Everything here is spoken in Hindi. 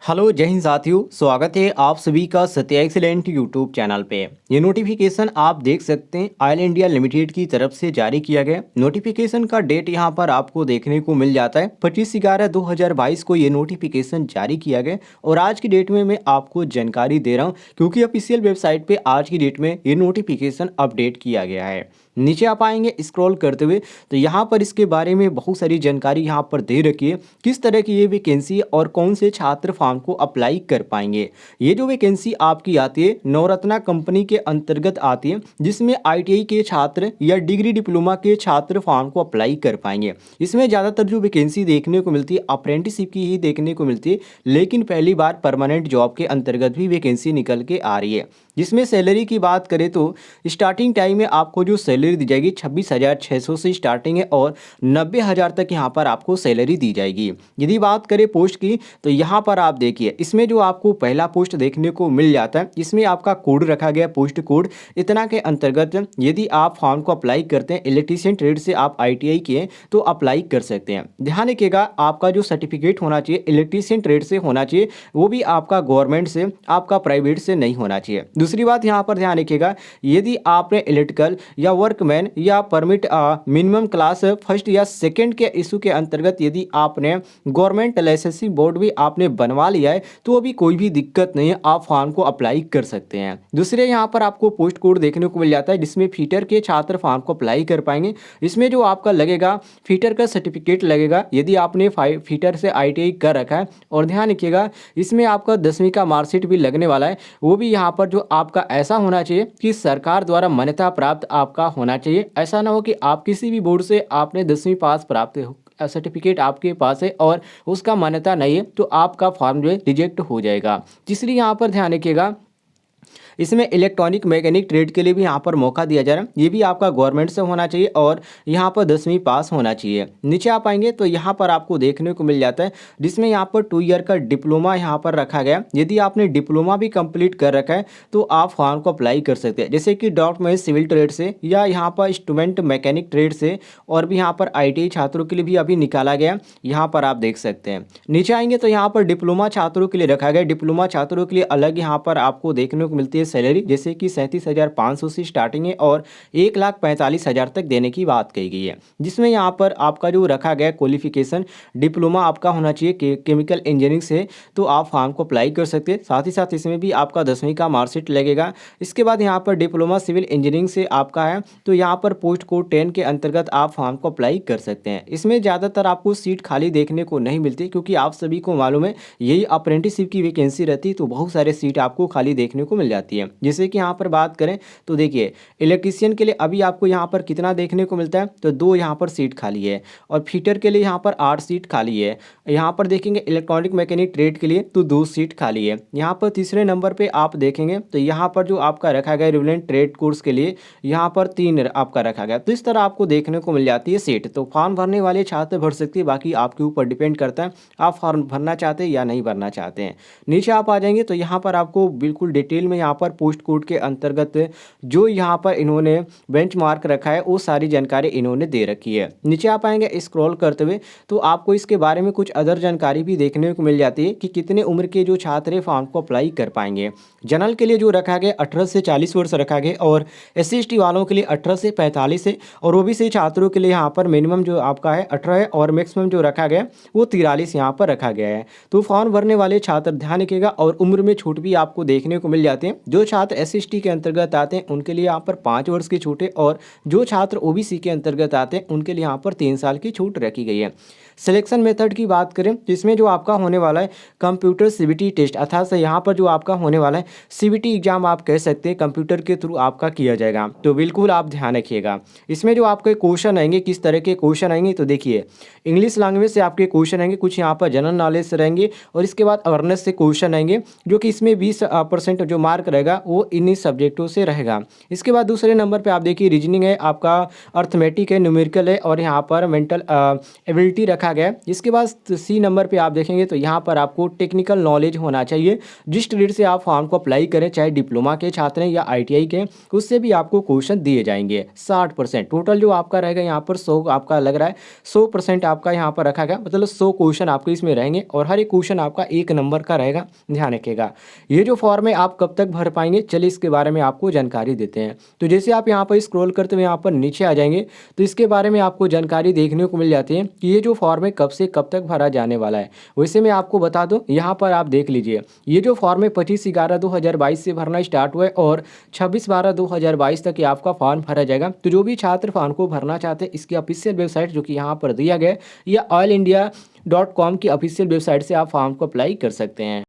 हेलो जय हिंद साथियों, स्वागत है आप सभी का सत्या एक्सीलेंट यूट्यूब चैनल पे। ये नोटिफिकेशन आप देख सकते हैं ऑयल इंडिया लिमिटेड की तरफ से जारी किया गया। नोटिफिकेशन का डेट यहाँ पर आपको देखने को मिल जाता है 25/11/2022 को ये नोटिफिकेशन जारी किया गया। और आज की डेट में मैं आपको जानकारी दे रहा हूँ क्योंकि ऑफिशियल वेबसाइट पे आज की डेट में ये नोटिफिकेशन अपडेट किया गया है। नीचे आप आएंगे स्क्रॉल करते हुए तो यहाँ पर इसके बारे में बहुत सारी जानकारी यहाँ पर दे रखी है, किस तरह की ये वैकेंसी है और कौन से छात्र फॉर्म को अप्लाई कर पाएंगे। ये जो वैकेंसी आपकी आती है नवरत्ना कंपनी के अंतर्गत आती है, जिसमें आईटीआई के छात्र या डिग्री डिप्लोमा के छात्र फॉर्म को अप्लाई कर पाएंगे। इसमें ज़्यादातर जो वैकेंसी देखने को मिलती है अप्रेंटिसशिप की ही देखने को मिलती है, लेकिन पहली बार परमानेंट जॉब के अंतर्गत भी वैकेंसी निकल के आ रही है। जिसमें सैलरी की बात करें तो स्टार्टिंग टाइम में आपको जो सैलरी दी जाएगी 26,600 से स्टार्टिंग है और 90,000 तक यहाँ पर आपको सैलरी दी जाएगी। यदि बात करें पोस्ट की तो यहाँ पर आप देखिए, इसमें जो आपको पहला पोस्ट देखने को मिल जाता है, इसमें आपका कोड रखा गया पोस्ट कोड इतना के अंतर्गत यदि आप फॉर्म को अप्लाई करते हैं इलेक्ट्रीशियन ट्रेड से आप आईटीआई के तो अप्लाई कर सकते हैं। ध्यान रखिएगा आपका जो सर्टिफिकेट होना चाहिए इलेक्ट्रीशियन ट्रेड से होना चाहिए, वो भी आपका गवर्नमेंट से, आपका प्राइवेट से नहीं होना चाहिए। दूसरी बात यहाँ पर ध्यान रखिएगा, यदि आपने इलेक्ट्रिकल या वर्कमैन या परमिट मिनिमम क्लास फर्स्ट या सेकंड के इशू के अंतर्गत यदि आपने गवर्नमेंट लाइसेंसिंग बोर्ड भी आपने बनवा लिया है तो अभी कोई भी दिक्कत नहीं है, आप फॉर्म को अप्लाई कर सकते हैं। दूसरे यहाँ पर आपको पोस्ट कोड देखने को मिल जाता है, जिसमें फीटर के छात्र फॉर्म को अप्लाई कर पाएंगे। इसमें जो आपका लगेगा फीटर का सर्टिफिकेट लगेगा यदि आपने फीटर से आईटीआई कर रखा है। और ध्यान रखिएगा इसमें आपका 10वीं का मार्कशीट भी लगने वाला है, वो भी यहाँ पर जो आपका ऐसा होना चाहिए कि सरकार द्वारा मान्यता प्राप्त आपका होना चाहिए। ऐसा ना हो कि आप किसी भी बोर्ड से आपने 10वीं पास प्राप्त हो सर्टिफिकेट आपके पास है और उसका मान्यता नहीं है तो आपका फॉर्म जो है रिजेक्ट हो जाएगा। तीसरी यहाँ पर ध्यान रखिएगा, इसमें इलेक्ट्रॉनिक मैकेनिक ट्रेड के लिए भी यहाँ पर मौका दिया जा रहा है, ये भी आपका गवर्नमेंट से होना चाहिए और यहाँ पर 10वीं पास होना चाहिए। नीचे आप आएंगे तो यहाँ पर आपको देखने को मिल जाता है, जिसमें यहाँ पर 2 ईयर का डिप्लोमा यहाँ पर रखा गया। यदि आपने डिप्लोमा भी कंप्लीट कर रखा है तो आप फॉर्म को अप्लाई कर सकते हैं, जैसे कि डॉक्टर सिविल ट्रेड से या यहाँ पर इंस्ट्रूमेंट मैकेनिक ट्रेड से, और भी यहाँ पर आईटीआई छात्रों के लिए भी अभी निकाला गया, यहाँ पर आप देख सकते हैं। नीचे आएंगे तो यहाँ पर डिप्लोमा छात्रों के लिए रखा गया, डिप्लोमा छात्रों के लिए अलग यहाँ पर आपको देखने को मिलती है सैलरी, जैसे कि 37,500 से स्टार्टिंग है और 1,45,000 तक देने की बात कही गई है। जिसमें यहाँ पर आपका जो रखा गया क्वालिफिकेशन डिप्लोमा आपका होना चाहिए केमिकल इंजीनियरिंग से, तो आप फॉर्म को अप्लाई कर सकते हैं। साथ ही साथ इसमें भी आपका 10वीं का मार्कशीट लगेगा। इसके बाद यहाँ पर डिप्लोमा सिविल इंजीनियरिंग से आपका है तो यहाँ पर पोस्ट कोड 10 के अंतर्गत आप फॉर्म को अप्लाई कर सकते हैं। इसमें ज़्यादातर आपको सीट खाली देखने को नहीं मिलती, क्योंकि आप सभी को मालूम है यही अप्रेंटिसशिप की वैकेंसी रहती है तो बहुत सारे सीट आपको खाली देखने को मिल जाती है। जैसे कि यहाँ पर बात करें तो देखिए इलेक्ट्रीशियन के लिए अभी आपको यहाँ पर कितना देखने को मिलता है, तो 2 यहाँ पर सीट खाली है, और फीटर के लिए यहाँ पर 8 सीट खाली है। यहाँ पर देखेंगे इलेक्ट्रॉनिक मैकेनिक ट्रेड के लिए तो 2 सीट खाली है। यहाँ पर तीसरे नंबर पे आप देखेंगे तो यहाँ पर जो आपका रखा गया रिलेवेंट ट्रेड कोर्स के लिए यहाँ पर 3 आपका रखा गया। तो इस तरह आपको देखने को मिल जाती है सीट। तो फॉर्म भरने वाले छात्र भर सकते हैं, बाकी आपके ऊपर डिपेंड करता है आप फॉर्म भरना चाहते हैं या नहीं भरना चाहते हैं। नीचे आप आ जाएंगे तो यहाँ पर आपको बिल्कुल डिटेल में यहाँ पर पोस्ट कोड के अंतर्गत जो यहाँ पर इन्होंने बेंचमार्क रखा है वो सारी जानकारी इन्होंने दे रखी है। नीचे आप आएंगे स्क्रॉल करते हुए तो आपको इसके बारे में कुछ अदर जानकारी भी देखने को मिल जाती है कि कितने उम्र के जो छात्र फॉर्म को अप्लाई कर पाएंगे। जनरल के लिए जो रखा गया 18 से 40 वर्ष रखा गया, और SC/ST वालों के लिए 18 से 45 है, और OBC छात्रों के लिए यहाँ पर मिनिमम जो आपका है 18 है और मैक्सिमम जो रखा गया वो 43 यहाँ पर रखा गया है। तो फॉर्म भरने वाले छात्र ध्यान रखिएगा, और उम्र में छूट भी आपको देखने को मिल जाते हैं। जो छात्र SC/ST के अंतर्गत आते हैं उनके लिए यहाँ पर 5 वर्ष की छूट है, और जो छात्र OBC के अंतर्गत आते हैं उनके लिए यहाँ पर 3 साल की छूट रखी गई है। सिलेक्शन मेथड की बात करें तो इसमें जो आपका होने वाला है कंप्यूटर CBT टेस्ट, अर्थात से यहाँ पर जो आपका होने वाला है CBT एग्जाम आप कह सकते हैं, कंप्यूटर के थ्रू आपका किया जाएगा। तो बिल्कुल आप ध्यान रखिएगा। इसमें जो आपके क्वेश्चन आएंगे किस तरह के क्वेश्चन आएंगे, तो देखिए इंग्लिश लैंग्वेज से आपके क्वेश्चन आएंगे, कुछ यहाँ पर जनरल नॉलेज से रहेंगे, और इसके बाद अवेयरनेस से क्वेश्चन आएंगे, जो कि इसमें 20% जो मार्क रहेगा रहेगा वो इन्हीं सब्जेक्टों से रहेगा। इसके बाद दूसरे नंबर पे आप देखिए रीजनिंग है, आपका अर्थमेटिक है, न्यूमेरिकल है और यहाँ पर मेंटल एबिलिटी रखा गया है। इसके बाद सी नंबर पे आप देखेंगे तो यहाँ पर आपको टेक्निकल नॉलेज होना चाहिए। जिस ट्रेड से आप फॉर्म को अप्लाई करें, चाहे डिप्लोमा के छात्र हैं या ITI के, उससे भी आपको क्वेश्चन दिए जाएंगे। 60% टोटल जो आपका रहेगा यहाँ पर 100 आपका लग रहा है, 100% आपका यहाँ पर रखा गया, मतलब 100 क्वेश्चन आपके इसमें रहेंगे और हर एक क्वेश्चन आपका 1 नंबर का रहेगा। ध्यान रखिएगा। ये जो फॉर्म है आप कब तक भर पाएंगे, चलिए इसके बारे में आपको जानकारी देते हैं। तो जैसे आप यहाँ पर स्क्रॉल करते हुए यहाँ पर नीचे आ जाएंगे तो इसके बारे में आपको जानकारी देखने को मिल जाती है कि ये जो फॉर्म है कब से कब तक भरा जाने वाला है। वैसे मैं आपको बता दूं, यहाँ पर आप देख लीजिए, ये जो फॉर्म है 25/11/2022 से भरना स्टार्ट हुआ है और 26/12/2022 तक ये आपका फॉर्म भरा जाएगा। तो जो भी छात्र फॉर्म को भरना चाहते हैं, इसकी ऑफिशियल वेबसाइट जो कि यहाँ पर दिया गया है, या ऑल इंडिया .com की ऑफिशियल वेबसाइट से आप फॉर्म को अप्लाई कर सकते हैं।